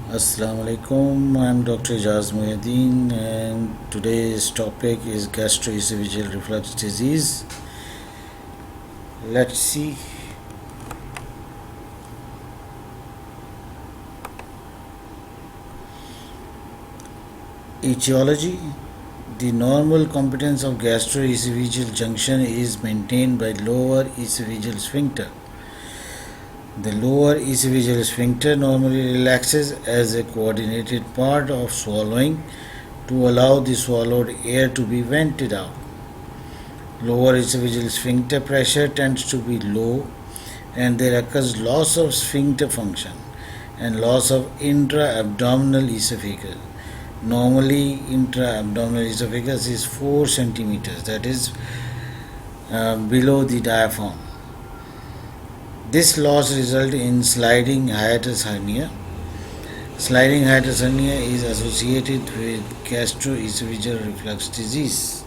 Assalamu alaikum. I'm Dr. Ijaz Muhyiddin, and today's topic is gastroesophageal reflux disease. Let's see. Etiology. The normal competence of gastroesophageal junction is maintained by lower esophageal sphincter. The lower esophageal sphincter normally relaxes as a coordinated part of swallowing to allow the swallowed air to be vented out. Lower esophageal sphincter pressure tends to be low, and there occurs loss of sphincter function and loss of intra-abdominal esophagus. Normally, intra-abdominal esophagus is 4 centimeters, that is below the diaphragm. This loss results in sliding hiatus hernia. Sliding hiatus hernia is associated with gastroesophageal reflux disease.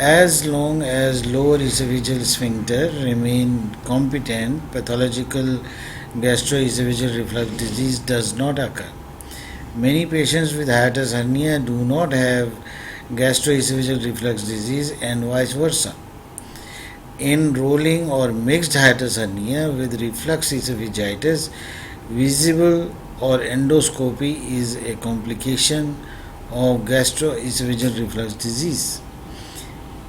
As long as lower esophageal sphincter remain competent, pathological gastroesophageal reflux disease does not occur. Many patients with hiatus hernia do not have gastroesophageal reflux disease and vice versa. In rolling or mixed hiatus hernia with reflux esophagitis, visible or endoscopy is a complication of gastroesophageal reflux disease.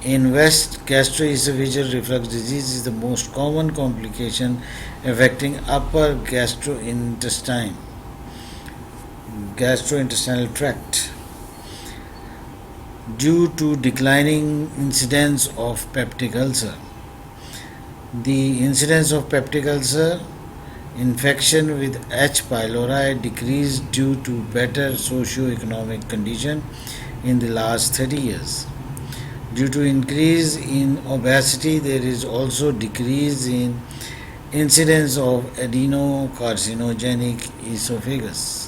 In West, gastroesophageal reflux disease is the most common complication affecting upper gastrointestinal tract, due to declining incidence of peptic ulcer. The incidence of peptic ulcer infection with H. pylori decreased due to better socio-economic condition in the last 30 years. Due to increase in obesity, there is also decrease in incidence of adenocarcinogenic esophagus.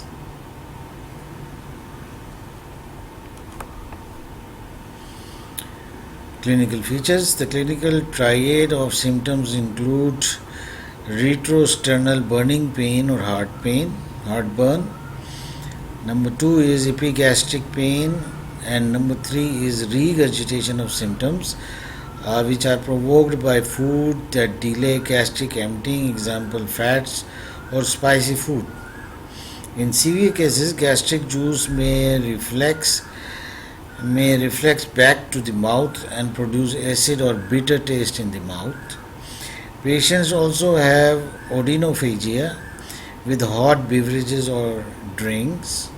Clinical features. The clinical triad of symptoms include retrosternal burning pain or heartburn. Number 2 is epigastric pain, and number 3 is regurgitation of symptoms which are provoked by food that delay gastric emptying, example fats or spicy food. In severe cases, gastric juice may reflex back to the mouth and produce acid or bitter taste in the mouth. Patients also have odynophagia with hot beverages or drinks.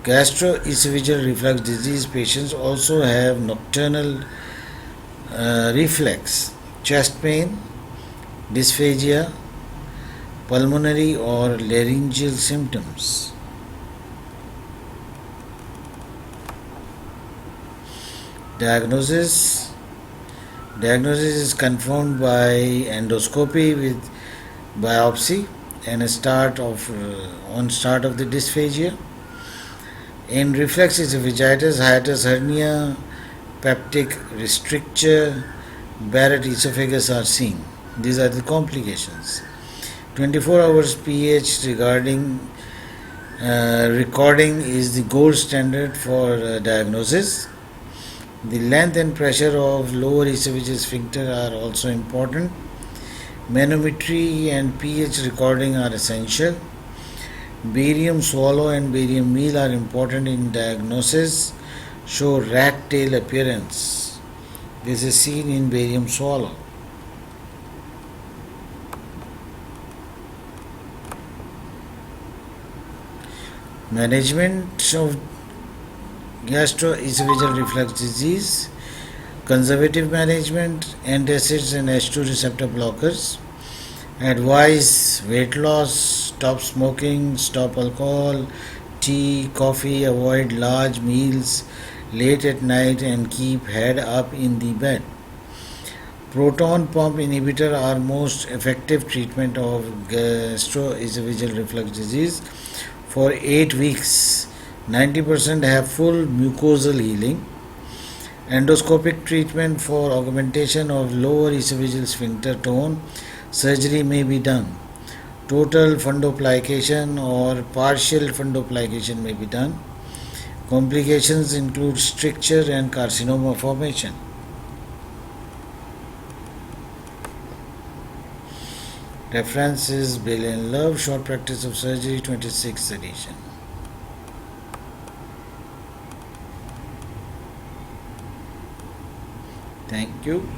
Gastroesophageal reflux disease patients also have nocturnal reflex, chest pain, dysphagia, pulmonary or laryngeal symptoms. Diagnosis is confirmed by endoscopy with biopsy and start of the dysphagia. In reflux esophagitis, hiatus hernia, peptic stricture, Barrett esophagus are seen. These are the complications. 24 hours pH recording is the gold standard for diagnosis. The length and pressure of lower esophageal sphincter are also important. Manometry and pH recording are essential. Barium swallow and barium meal are important in diagnosis. Show rat tail appearance. This is seen in barium swallow. Management of gastroesophageal reflux disease: conservative management, antacids and H2 receptor blockers. Advise weight loss, stop smoking, stop alcohol, tea, coffee, avoid large meals late at night and keep head up in the bed. Proton pump inhibitor are most effective treatment of gastroesophageal reflux disease. For 8 weeks, 90% have full mucosal healing. Endoscopic treatment for augmentation of lower esophageal sphincter tone surgery may be done. Total fundoplication or partial fundoplication may be done. Complications include stricture and carcinoma formation. Reference is Bill and Love, Short Practice of Surgery, 26th edition. Thank you.